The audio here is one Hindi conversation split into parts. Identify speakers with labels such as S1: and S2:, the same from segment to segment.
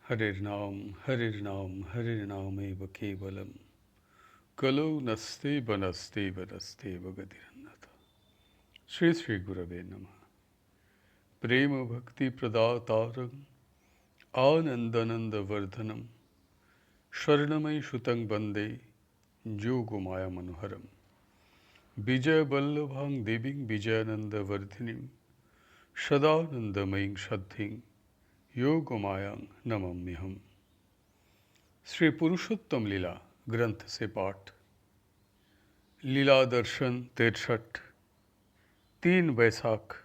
S1: हरिर्नाम केवलम कलो नस्ते बनस्ते बनस्ते गतिरन्नथ। श्री श्री गुरवे नमः। प्रेम भक्ति प्रदातारं आनंदनंद वर्धनम स्वर्णमयी सुतं वंदे जोगमाया मनोहरम। विजय वल्लभां देवीं विजयानंद वर्धिनीं सदानंदमयीं सद्धिं योगमायां नमाम्यहम्। श्री पुरुषोत्तम लीला ग्रंथ से पाठ। लीला दर्शन 63। 3 वैशाख।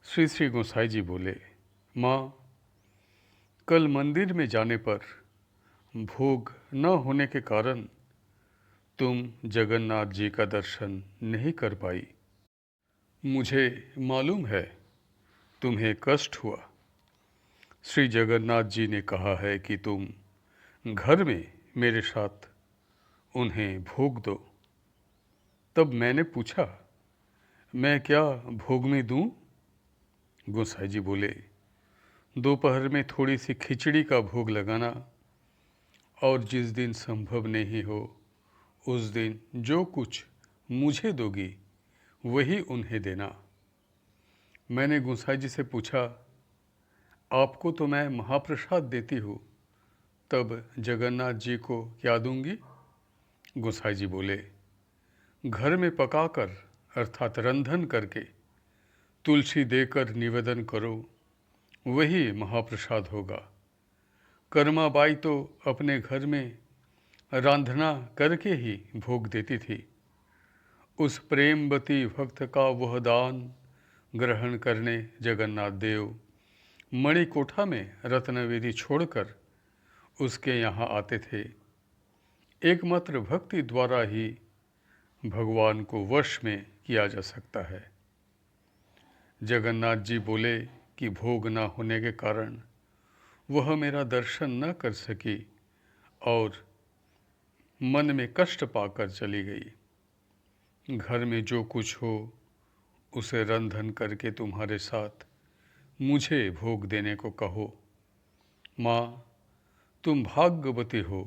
S1: श्री श्री गोसाई जी बोले, माँ, कल मंदिर में जाने पर भोग न होने के कारण तुम जगन्नाथ जी का दर्शन नहीं कर पाई। मुझे मालूम है तुम्हें कष्ट हुआ। श्री जगन्नाथ जी ने कहा है कि तुम घर में मेरे साथ उन्हें भोग दो। तब मैंने पूछा, मैं क्या भोग में दूं? गोसाई जी बोले, दोपहर में थोड़ी सी खिचड़ी का भोग लगाना, और जिस दिन संभव नहीं हो उस दिन जो कुछ मुझे दोगी वही उन्हें देना। मैंने गोसाई जी से पूछा, आपको तो मैं महाप्रसाद देती हूँ, तब जगन्नाथ जी को क्या दूंगी? गोसाई जी बोले, घर में पकाकर अर्थात रंधन करके तुलसी देकर निवेदन करो, वही महाप्रसाद होगा। कर्माबाई तो अपने घर में रांधना करके ही भोग देती थी। उस प्रेमवती भक्त का वह दान ग्रहण करने जगन्नाथ देव मणिकोठा में रत्नवेदी छोड़कर उसके यहाँ आते थे। एकमात्र भक्ति द्वारा ही भगवान को वश में किया जा सकता है। जगन्नाथ जी बोले कि भोग न होने के कारण वह मेरा दर्शन न कर सकी और मन में कष्ट पाकर चली गई। घर में जो कुछ हो उसे रंधन करके तुम्हारे साथ मुझे भोग देने को कहो। माँ, तुम भाग्यवती हो,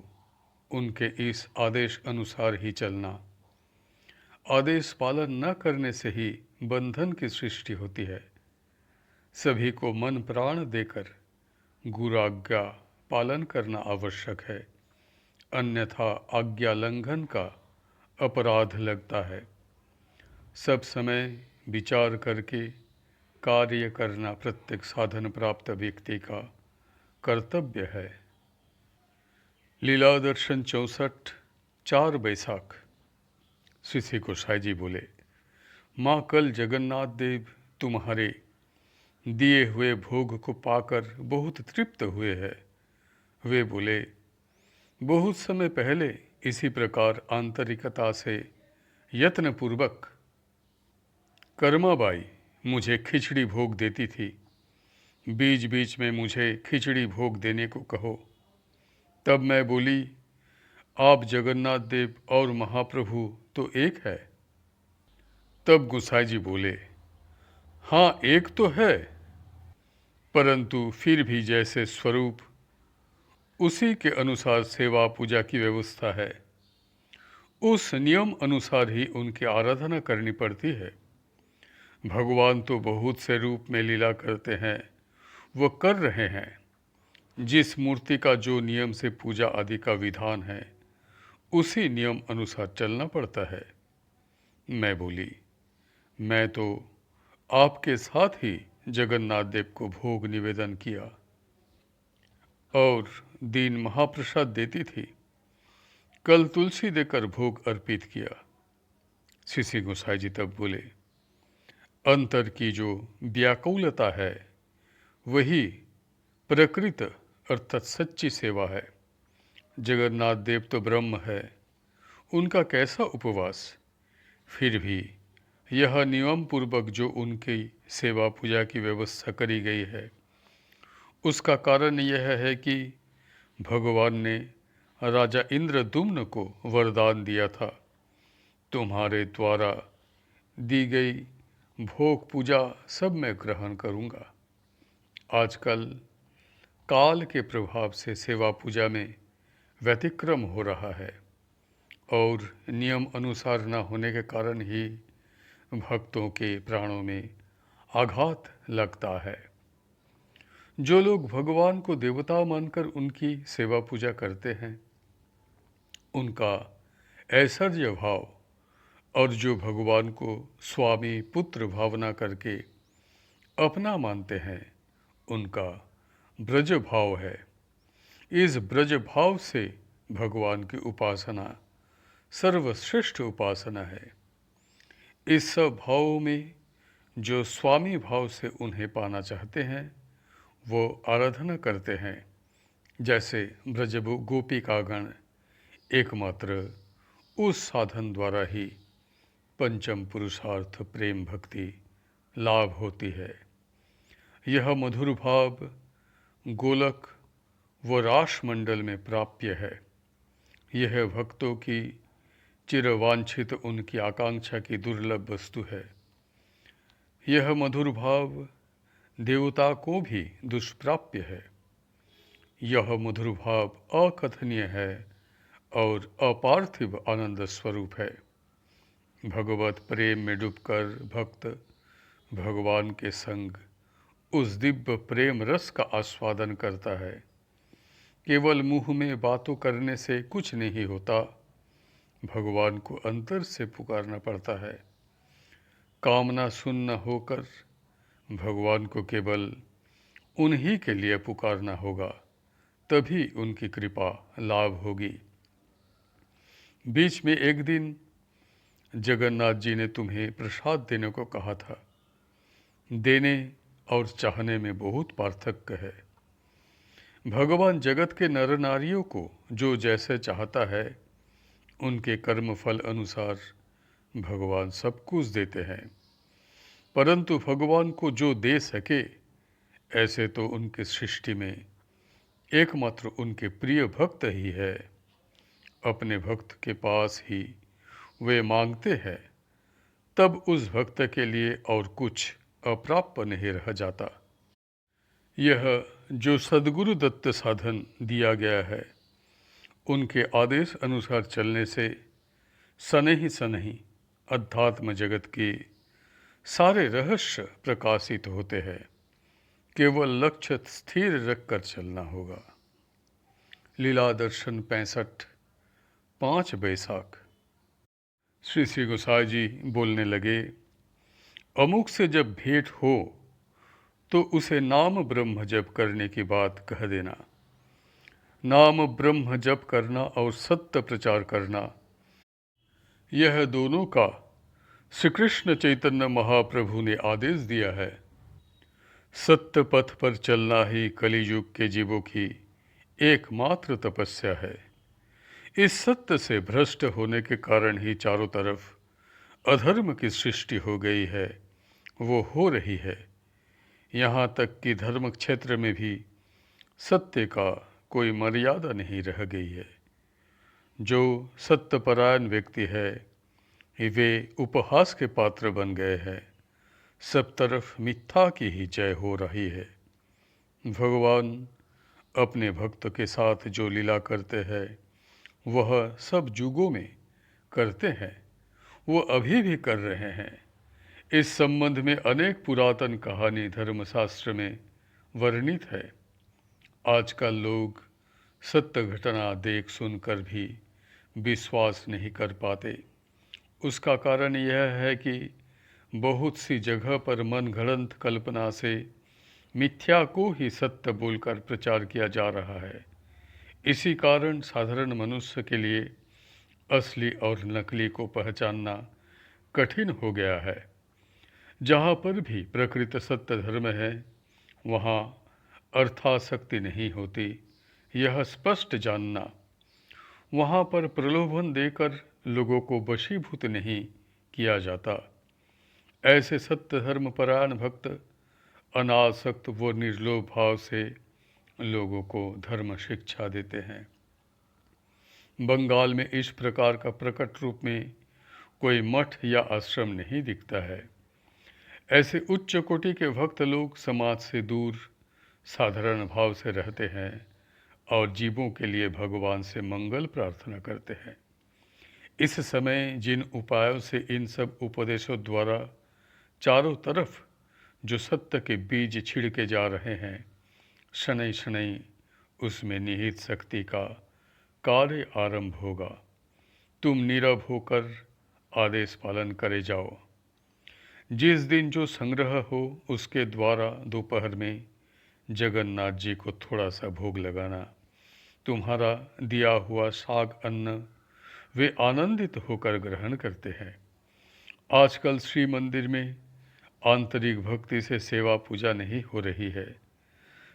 S1: उनके इस आदेश अनुसार ही चलना। आदेश पालन न करने से ही बंधन की सृष्टि होती है। सभी को मन प्राण देकर गुरु आज्ञा पालन करना आवश्यक है, अन्यथा आज्ञा लंघन का अपराध लगता है। सब समय विचार करके कार्य करना प्रत्येक साधन प्राप्त व्यक्ति का कर्तव्य है। लीला दर्शन 64। 4 वैशाख। श्री श्री गोसाई जी बोले, माँ, कल जगन्नाथ देव तुम्हारे दिए हुए भोग को पाकर बहुत तृप्त हुए हैं। वे बोले, बहुत समय पहले इसी प्रकार आंतरिकता से यत्नपूर्वक कर्माबाई मुझे खिचड़ी भोग देती थी। बीच बीच में मुझे खिचड़ी भोग देने को कहो। तब मैं बोली, आप जगन्नाथ देव और महाप्रभु तो एक है। तब गोसाई जी बोले, हाँ, एक तो है, परंतु फिर भी जैसे स्वरूप उसी के अनुसार सेवा पूजा की व्यवस्था है, उस नियम अनुसार ही उनकी आराधना करनी पड़ती है। भगवान तो बहुत से रूप में लीला करते हैं, वो कर रहे हैं। जिस मूर्ति का जो नियम से पूजा आदि का विधान है, उसी नियम अनुसार चलना पड़ता है। मैं बोली, मैं तो आपके साथ ही जगन्नाथ देव को भोग निवेदन किया और दिन महाप्रसाद देती थी। कल तुलसी देकर भोग अर्पित किया। श्री श्री गोसाई जी तब बोले, अंतर की जो व्याकुलता है वही प्रकृत अर्थात सच्ची सेवा है। जगन्नाथ देव तो ब्रह्म है, उनका कैसा उपवास। फिर भी यह नियम पूर्वक जो उनकी सेवा पूजा की व्यवस्था करी गई है, उसका कारण यह है कि भगवान ने राजा इंद्रदुम्न को वरदान दिया था, तुम्हारे द्वारा दी गई भोग पूजा सब मैं ग्रहण करूँगा। आजकल काल के प्रभाव से सेवा पूजा में व्यतिक्रम हो रहा है और नियम अनुसार न होने के कारण ही भक्तों के प्राणों में आघात लगता है। जो लोग भगवान को देवता मानकर उनकी सेवा पूजा करते हैं, उनका ऐश्वर्य भाव, और जो भगवान को स्वामी पुत्र भावना करके अपना मानते हैं, उनका ब्रज भाव है। इस ब्रज भाव से भगवान की उपासना सर्वश्रेष्ठ उपासना है। इस सब भावों में जो स्वामी भाव से उन्हें पाना चाहते हैं, वो आराधना करते हैं। जैसे ब्रज गोपिकागण एकमात्र उस साधन द्वारा ही पंचम पुरुषार्थ प्रेम भक्ति लाभ होती है। यह मधुर भाव गोलक व रासमंडल में प्राप्य है। यह भक्तों की चिरवांछित उनकी आकांक्षा की दुर्लभ वस्तु है। यह मधुर भाव देवता को भी दुष्प्राप्य है। यह मधुर भाव अकथनीय है और अपार्थिव आनंद स्वरूप है। भगवत प्रेम में डूबकर भक्त भगवान के संग उस दिव्य प्रेम रस का आस्वादन करता है। केवल मुंह में बातों करने से कुछ नहीं होता, भगवान को अंतर से पुकारना पड़ता है। कामना शून्य होकर भगवान को केवल उन्हीं के लिए पुकारना होगा, तभी उनकी कृपा लाभ होगी। बीच में एक दिन जगन्नाथ जी ने तुम्हें प्रसाद देने को कहा था। देने और चाहने में बहुत पार्थक्य है। भगवान जगत के नर नारियों को जो जैसे चाहता है, उनके कर्म फल अनुसार भगवान सब कुछ देते हैं। परंतु भगवान को जो दे सके, ऐसे तो उनकी सृष्टि में एकमात्र उनके प्रिय भक्त ही है। अपने भक्त के पास ही वे मांगते हैं, तब उस भक्त के लिए और कुछ अप्राप्य नहीं रह जाता। यह जो सद्गुरु दत्त साधन दिया गया है, उनके आदेश अनुसार चलने से सनहि सनहि अध्यात्म जगत के सारे रहस्य प्रकाशित होते हैं। केवल लक्ष्य स्थिर रखकर चलना होगा। लीला दर्शन 65 5 बैसाख। श्री श्री गोसाई जी बोलने लगे, अमुक से जब भेंट हो तो उसे नाम ब्रह्म जप करने की बात कह देना। नाम ब्रह्म जप करना और सत्य प्रचार करना, यह दोनों का श्री कृष्ण चैतन्य महाप्रभु ने आदेश दिया है। सत्य पथ पर चलना ही कलियुग के जीवों की एकमात्र तपस्या है। इस सत्य से भ्रष्ट होने के कारण ही चारों तरफ अधर्म की सृष्टि हो गई है, वो हो रही है। यहाँ तक कि धर्म क्षेत्र में भी सत्य का कोई मर्यादा नहीं रह गई है। जो सत्यपरायण व्यक्ति है, वे उपहास के पात्र बन गए हैं। सब तरफ मिथ्या की ही जय हो रही है। भगवान अपने भक्त के साथ जो लीला करते हैं, वह सब युगों में करते हैं, वो अभी भी कर रहे हैं। इस संबंध में अनेक पुरातन कहानी धर्मशास्त्र में वर्णित है। आजकल लोग सत्य घटना देख सुनकर भी विश्वास नहीं कर पाते। उसका कारण यह है कि बहुत सी जगह पर मनगढ़ंत कल्पना से मिथ्या को ही सत्य बोलकर प्रचार किया जा रहा है। इसी कारण साधारण मनुष्य के लिए असली और नकली को पहचानना कठिन हो गया है। जहाँ पर भी प्रकृत सत्य धर्म है, वहाँ अर्थासक्ति नहीं होती, यह स्पष्ट जानना। वहाँ पर प्रलोभन देकर लोगों को वशीभूत नहीं किया जाता। ऐसे सत्य धर्म परायण भक्त अनासक्त व निर्लोभ भाव से लोगों को धर्म शिक्षा देते हैं। बंगाल में इस प्रकार का प्रकट रूप में कोई मठ या आश्रम नहीं दिखता है। ऐसे उच्च कोटि के भक्त लोग समाज से दूर साधारण भाव से रहते हैं और जीवों के लिए भगवान से मंगल प्रार्थना करते हैं। इस समय जिन उपायों से इन सब उपदेशों द्वारा चारों तरफ जो सत्य के बीज छिड़के जा रहे हैं, शनै शनै उसमें निहित शक्ति का कार्य आरंभ होगा। तुम नीरव होकर आदेश पालन करे जाओ। जिस दिन जो संग्रह हो उसके द्वारा दोपहर में जगन्नाथ जी को थोड़ा सा भोग लगाना। तुम्हारा दिया हुआ साग अन्न वे आनंदित होकर ग्रहण करते हैं। आजकल श्री मंदिर में आंतरिक भक्ति से सेवा पूजा नहीं हो रही है।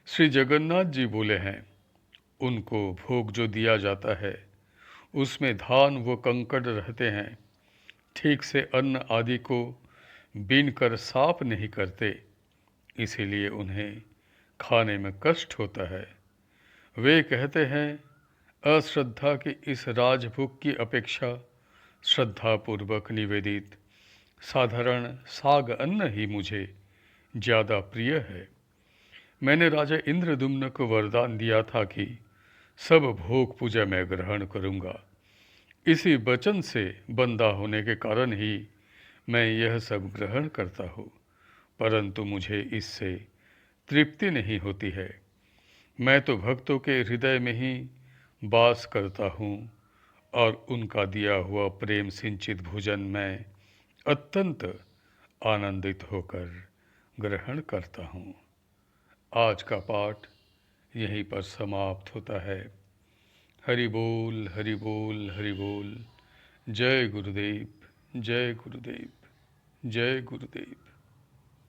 S1: श्री जगन्नाथ जी बोले हैं, उनको भोग जो दिया जाता है उसमें धान व कंकड़ रहते हैं। ठीक से अन्न आदि को बीन कर साफ नहीं करते, इसीलिए उन्हें खाने में कष्ट होता है। वे कहते हैं, अश्रद्धा की इस राजभोग की अपेक्षा श्रद्धापूर्वक निवेदित साधारण साग अन्न ही मुझे ज़्यादा प्रिय है। मैंने राजा इंद्रदुम्न को वरदान दिया था कि सब भोग पूजा मैं ग्रहण करूँगा। इसी वचन से बंधा होने के कारण ही मैं यह सब ग्रहण करता हूँ, परंतु मुझे इससे तृप्ति नहीं होती है। मैं तो भक्तों के हृदय में ही वास करता हूँ और उनका दिया हुआ प्रेम सिंचित भोजन मैं अत्यंत आनंदित होकर ग्रहण करता हूँ। आज का पाठ यहीं पर समाप्त होता है। हरि बोल, हरि बोल, हरि बोल। जय गुरुदेव, जय गुरुदेव, जय गुरुदेव।